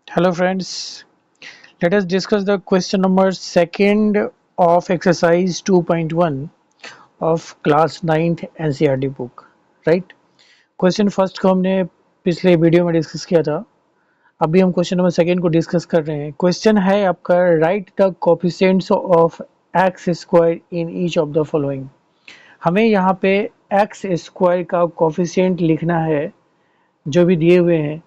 Hello friends, let us discuss the question number second of exercise 2.1 of class 9th NCERT book, right? Question first को हमने पिछले video में discuss किया था। अभी हम क्वेश्चन नंबर सेकेंड को डिस्कस कर रहे हैं। क्वेश्चन है आपका right the coefficients of x square in each of the following. हमें यहाँ पे एक्स स्क्वायर का कोफिशिएंट लिखना है जो भी दिए हुए हैं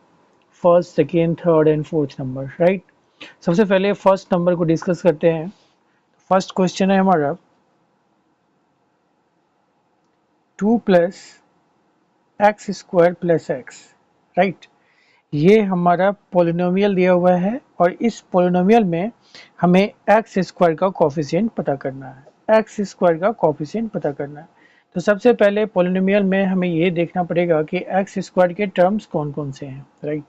first, second, third and fourth number, right. सबसे पहले फर्स्ट नंबर को डिस्कस करते हैं। फर्स्ट क्वेश्चन है हमारा 2 plus x square plus x, right. ये हमारा पोलिनोमियल दिया हुआ है और इस पोलिनोमियल में हमें एक्स स्क्वायर का कोफिशिएंट पता करना है। एक्स स्क्वायर का कोफिशिएंट पता करना है। तो सबसे पहले पोलिनोमियल में हमें ये देखना पड़ेगा कि एक्स स्क्वायर के टर्म्स कौन कौन से हैं, राइट।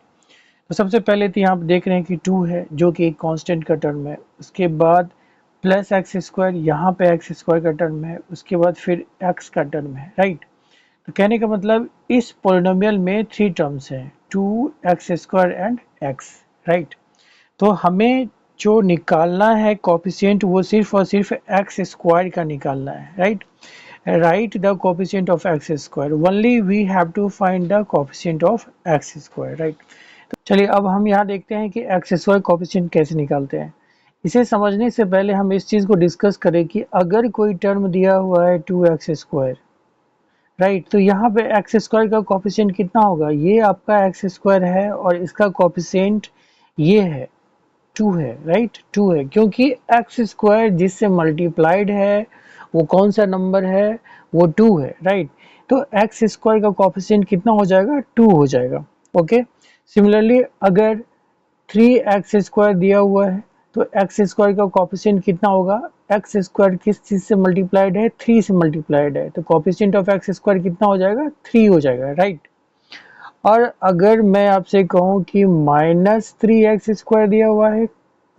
तो सबसे पहले तो यहाँ आप देख रहे हैं कि 2 है जो कि एक कांस्टेंट का टर्म है। उसके बाद प्लस एक्स स्क्वायर, यहाँ पे एक्स स्क्वायर का टर्म है। उसके बाद फिर एक्स का टर्म है, राइट। तो कहने का मतलब इस पोलिनोमियल में 3 टर्म्स हैं, 2 x square and x, right. तो हमें जो निकालना है कोफिशिएंट वो सिर्फ और सिर्फ एक्स स्क्वायर का निकालना है, right. Right the coefficient of x square, only we have to find the coefficient of x square, right. चलिए अब हम यहाँ देखते हैं कि एक्स स्क्वायर कोफिशिएंट कैसे निकालते हैं। इसे समझने से पहले हम इस चीज़ को डिस्कस करें कि अगर कोई टर्म दिया हुआ है 2x स्क्वायर, राइट, तो यहाँ पे एक्स स्क्वायर का कोफिशिएंट कितना होगा। ये आपका एक्स स्क्वायर है और इसका कोफिशिएंट ये है 2 है, राइट। 2 है क्योंकि एक्स स्क्वायर जिससे मल्टीप्लाइड है वो कौन सा नंबर है, वो 2 है, राइट। तो एक्स स्क्वायर का कोफिशिएंट कितना हो जाएगा, 2 हो जाएगा, ओके। सिमिलरली अगर 3x स्क्वायर दिया हुआ है तो एक्स स्क्वायर का कोफिशिएंट कितना होगा। एक्स स्क्वायर किस चीज से मल्टीप्लाइड है, 3 से मल्टीप्लाइड है, तो कोफिशिएंट ऑफ एक्स स्क्वायर कितना हो जाएगा, 3 हो जाएगा, राइट। और अगर मैं आपसे कहूँ कि -3x स्क्वायर दिया हुआ है,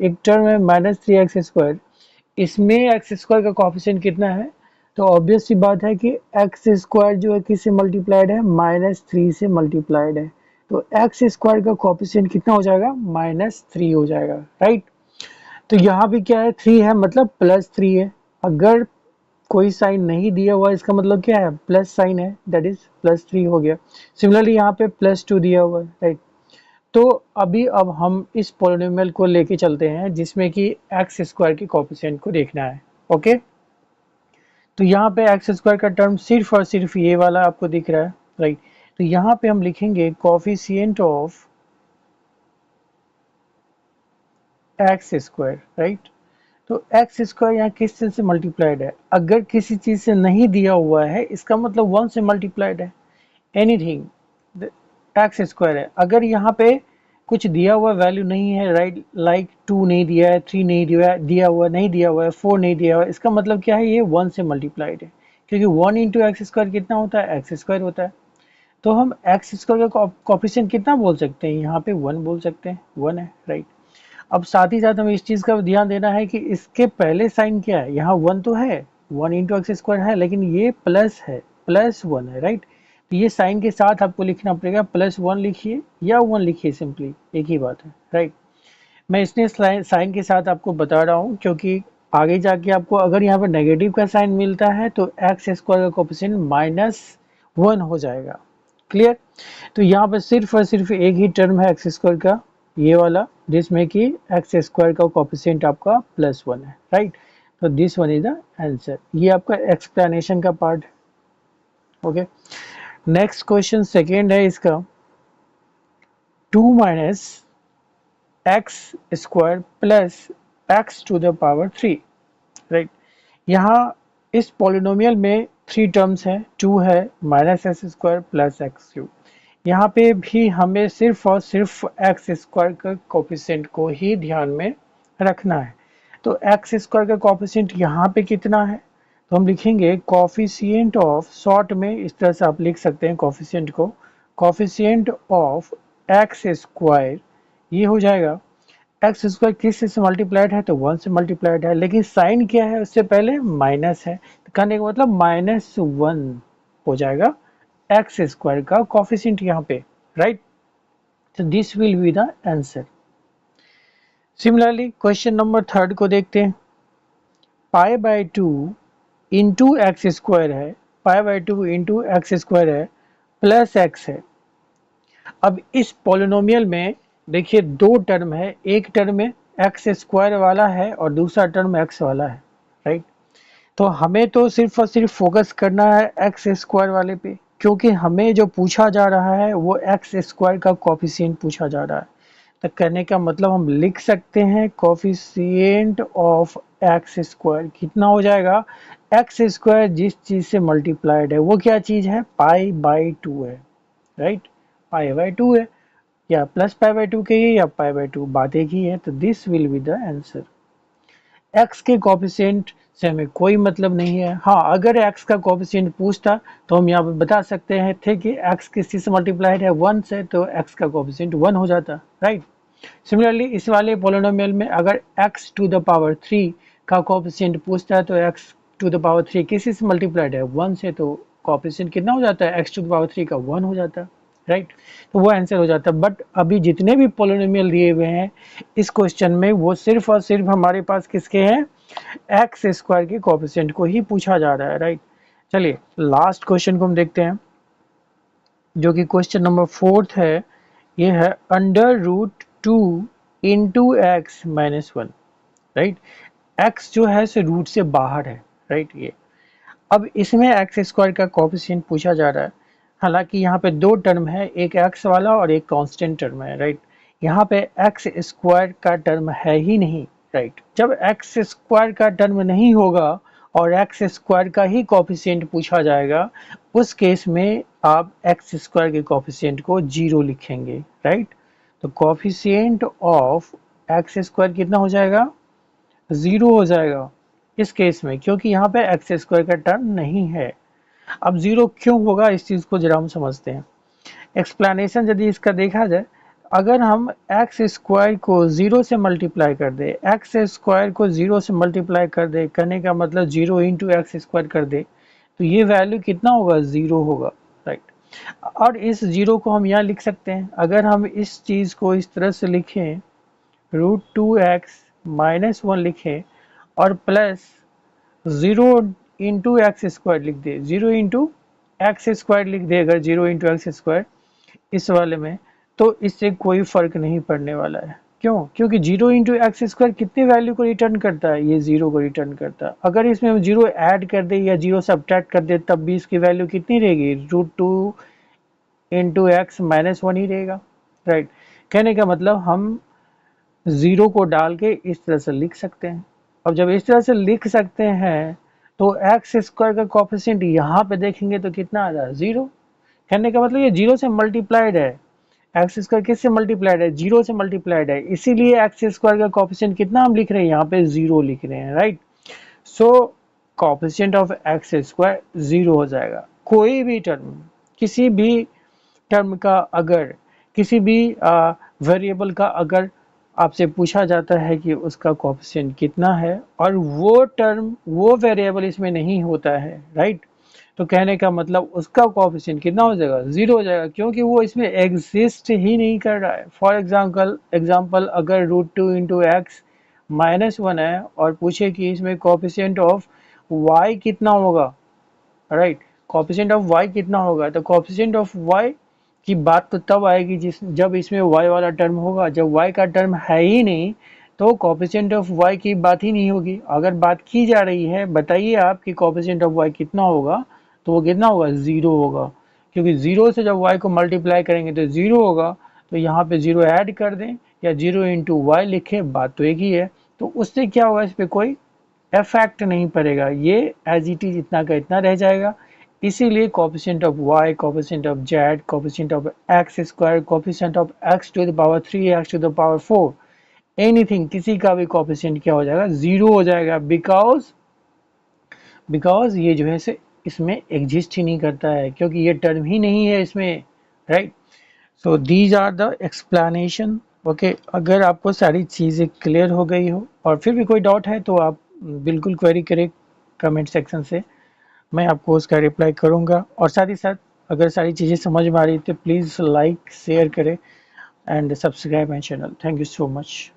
एक टर्म है -3x स्क्वायर, इसमें एक्स स्क्वायर का कोफिशिएंट कितना है, तो ऑब्वियस सी बात है कि एक्स स्क्वायर जो है किससे मल्टीप्लाइड है, -3 से मल्टीप्लाइड है। तो एक्स स्क्वायर का कोफिशिएंट कितना हो जाएगा, -3 हो जाएगा, राइट। तो यहाँ भी क्या है, 3 है मतलब +3 है। अगर कोई साइन नहीं दिया हुआ इसका मतलब क्या है, प्लस साइन है, दैट इज +3 हो गया। सिमिलरली यहाँ पे +2 दिया हुआ है, राइट। तो अभी अब हम इस पोलिनोमियल को लेके चलते हैं जिसमें कि एक्स स्क्वायर के कोफिशिएंट को देखना है, ओके। तो यहाँ पे एक्स स्क्वायर का टर्म सिर्फ और सिर्फ ये वाला आपको दिख रहा है, राइट। तो यहाँ पे हम लिखेंगे coefficient of x square, right. तो एक्स स्क्वायर यहाँ किस चीज से मल्टीप्लाइड है, अगर किसी चीज से नहीं दिया हुआ है इसका मतलब 1 से मल्टीप्लाइड है। एनीथिंग एक्स स्क्वायर है, अगर यहाँ पे कुछ दिया हुआ वैल्यू नहीं है, राइट, लाइक 2 नहीं दिया है, 3 नहीं दिया हुआ नहीं दिया हुआ है, 4 नहीं दिया हुआ है, इसका मतलब क्या है, ये 1 से मल्टीप्लाइड है। क्योंकि 1 इंटू एक्स स्क्वायर कितना होता है, एक्स स्क्वायर होता है। तो हम एक्स स्क्वायर का कोफिशिएंट कितना बोल सकते हैं, यहाँ पे 1 बोल सकते हैं, 1 है, राइट। अब साथ ही साथ हमें इस चीज का ध्यान देना है कि इसके पहले साइन क्या है, यहाँ 1 तो है, 1 इंटू एक्स स्क्वायर है, लेकिन ये प्लस है, +1 है, राइट। तो ये साइन के साथ आपको लिखना पड़ेगा, +1 लिखिए या 1 लिखिए, सिंपली एक ही बात है, राइट। मैं इसलिए साइन के साथ आपको बता रहा हूँ क्योंकि आगे जाके आपको अगर यहाँ पर नेगेटिव का साइन मिलता है तो एक्स स्क्वायर का कोफिशिएंट -1 हो जाएगा, क्लियर। तो यहाँ पर सिर्फ और सिर्फ एक ही टर्म है एक्स स्क्वायर का, ये वाला, जिसमें कि एक्स स्क्वायर का कोफिशिएंट आपका +1 है, राइट। तो this one is the answer. ये आपका एक्सप्लेनेशन का पार्ट है, ओके। नेक्स्ट क्वेश्चन सेकेंड है इसका 2 minus x square plus x to the power 3, right. यहाँ इस पॉलिनोमियल में 3 टर्म्स हैं, 2 है, -x square plus x cube. यहाँ पे भी हमें सिर्फ और सिर्फ एक्स स्क्वायर का कोफिशिएंट को ही ध्यान में रखना है। तो एक्स स्क्वायर का कोफिशिएंट यहाँ पे कितना है, तो हम लिखेंगे कोफिशिएंट ऑफ, शॉर्ट में इस तरह से आप लिख सकते हैं कोफिशिएंट को, कोफिशिएंट ऑफ एक्स स्क्वायर, ये हो जाएगा एक्स स्क्वायर किस से मल्टीप्लाइड है, तो 1 से मल्टीप्लाइड है, लेकिन साइन क्या है उससे पहले माइनस है, तो कहने का मतलब -1 हो जाएगा एक्स स्क्वायर का कोफिशिएंट यहाँ पे, राइट। तो this will be the answer, similarly question number 3 को देखते हैं। Pi by 2 into X square है, pi by 2 into X square है प्लस एक्स है। अब इस पॉलिनोमियल में देखिए दो टर्म है, एक टर्म में एक्स स्क्वायर वाला है और दूसरा टर्म एक्स वाला है, राइट। तो हमें तो सिर्फ और सिर्फ फोकस करना है एक्स स्क्वायर वाले पे, क्योंकि हमें जो पूछा जा रहा है वो एक्स स्क्वायर का कोफिशिएंट पूछा जा रहा है। तो कहने का मतलब हम लिख सकते हैं कोफिशिएंट ऑफ एक्स स्क्वायर कितना हो जाएगा, एक्स स्क्वायर जिस चीज से मल्टीप्लाइड है वो क्या चीज है, पाई बाई 2 है, राइट। पाई बाई 2 है, या प्लस पाई बाई 2 कहिए या पाई बाई 2, बात एक ही है। तो this will be the answer. X के कोफिशिएंट से हमें कोई मतलब नहीं है। हाँ, अगर एक्स का कोफिशिएंट पूछता तो हम यहाँ पे बता सकते हैं थे कि एक्स किस चीज से मल्टीप्लाइड है, 1 से, तो एक्स का कोफिशिएंट 1 हो जाता, राइट। सिमिलरली इस वाले पोलिनोमियल में अगर x टू द पावर 3 का कोफिशिएंट पूछता है तो x टू द पावर 3 किसी से मल्टीप्लाइड है, 1 से, तो कोफिशिएंट कितना हो जाता है, x टू द पावर 3 का 1 हो जाता है, राइट। तो वो आंसर हो जाता है। बट अभी जितने भी पोलिनोमियल दिए हुए हैं इस क्वेश्चन में वो सिर्फ और सिर्फ हमारे पास किसके हैं, एक्स स्क्वायर के कोफिशिएंट को ही पूछा जा रहा है, राइट। चलिए लास्ट क्वेश्चन को हम देखते हैं, जो कि क्वेश्चन नंबर 4 है। ये है under root 2 into x minus 1, right. X जो है से रूट से बाहर है, राइट। ये अब इसमें एक्स स्क्वायर का कोफिशिएंट पूछा जा रहा है। हालांकि यहाँ पे दो टर्म है, एक एक्स वाला और एक कांस्टेंट टर्म है, राइट। यहाँ पे एक्स स्क्वायर का टर्म है ही नहीं, राइट। जब एक्स स्क्वायर का टर्म नहीं होगा और एक्स स्क्वायर का ही कोफिशिएंट पूछा जाएगा, उस केस में आप एक्स स्क्वायर के कोफिशिएंट को 0 लिखेंगे, राइट। तो कोफिशिएंट ऑफ एक्स स्क्वायर कितना हो जाएगा, 0 हो जाएगा इस केस में, क्योंकि यहाँ पे एक्स स्क्वायर का टर्म नहीं है। अब 0 क्यों होगा इस चीज को जरा हम समझते हैं। एक्सप्लेनेशन यदि इसका देखा जाए, अगर हम एक्स स्क्वायर को 0 से मल्टीप्लाई कर दे, एक्स स्क्वायर को 0 से मल्टीप्लाई कर दे, करने का मतलब 0 इंटू एक्स स्क्वायर कर दे, तो ये वैल्यू कितना होगा, 0 होगा, राइट। और इस 0 को हम यहाँ लिख सकते हैं। अगर हम इस चीज को इस तरह से लिखें, रूट 2x माइनस 1 लिखें और प्लस 0 इंटू एक्स स्क्वायर लिख दे, 0 इंटू एक्स स्क्वायर लिख दे, अगर 0 इंटू एक्स स्क्वायर इस वाले में, तो इससे कोई फर्क नहीं पड़ने वाला है। क्यों, क्योंकि 0 इंटू एक्स स्क्वायर कितनी वैल्यू को रिटर्न करता है, ये 0 को रिटर्न करता है। अगर इसमें हम 0 ऐड कर दे या 0 सब्ट्रैक्ट कर दे तब भी इसकी वैल्यू कितनी रहेगी, रूट 2 इंटू एक्स माइनस 1 ही रहेगा, राइट। कहने का मतलब हम 0 को डाल के इस तरह से लिख सकते हैं। अब जब इस तरह से लिख सकते हैं तो एक्स स्क्वायर का कोफिशिएंट यहाँ पे देखेंगे तो कितना आ रहा है, 0। कहने का मतलब ये 0 से मल्टीप्लाइड है। एक्स स्क्वायर किससे मल्टीप्लाइड है, 0 से मल्टीप्लाइड है, इसीलिए एक्स स्क्वायर का कोफिशिएंट कितना हम लिख रहे हैं, यहाँ पे 0 लिख रहे हैं, right. So coefficient of x square 0 हो जाएगा। कोई भी टर्म, किसी भी टर्म का अगर, किसी भी वेरिएबल का अगर आपसे पूछा जाता है कि उसका कोफिशिएंट कितना है और वो टर्म, वो वेरिएबल इसमें नहीं होता है, राइट, तो कहने का मतलब उसका कोफिशिएंट कितना हो जाएगा, 0 हो जाएगा, क्योंकि वो इसमें एग्जिस्ट ही नहीं कर रहा है। फॉर एग्जाम्पल अगर रूट 2 इंटू एक्स माइनस 1 है और पूछे कि इसमें कोफिशिएंट ऑफ वाई कितना होगा, राइट, कोफिशिएंट ऑफ वाई कितना होगा, तो कोफिशिएंट ऑफ वाई की बात तो तब आएगी जब इसमें y वाला टर्म होगा। जब y का टर्म है ही नहीं तो कोफिशिएंट ऑफ y की बात ही नहीं होगी। अगर बात की जा रही है, बताइए आप कि कोफिशिएंट ऑफ y कितना होगा, तो वो कितना होगा, 0 होगा, क्योंकि 0 से जब y को मल्टीप्लाई करेंगे तो 0 होगा। तो यहाँ पे 0 ऐड कर दें या 0 इंटू वाई लिखें, बात तो एक ही है। तो उससे क्या होगा, इस पर कोई इफेक्ट नहीं पड़ेगा, ये एज इट इज इतना का इतना रह जाएगा। इसीलिए coefficient of y, coefficient of z, coefficient of x square, coefficient of x to the power 3, x to the power 4, anything, किसी का भी कोफिशिएंट क्या हो जाएगा, 0 हो जाएगा। बिकॉज ये जो है से इसमें एग्जिस्ट ही नहीं करता है, क्योंकि ये टर्म ही नहीं है इसमें, right. So these are the explanation, okay. अगर आपको सारी चीज़ें क्लियर हो गई हो और फिर भी कोई डाउट है तो आप बिल्कुल क्वेरी करें कमेंट सेक्शन से, मैं आपको उसका रिप्लाई करूंगा। और साथ ही साथ अगर सारी चीज़ें समझ में आ रही तो प्लीज़ लाइक शेयर करें and subscribe my channel. Thank you so much.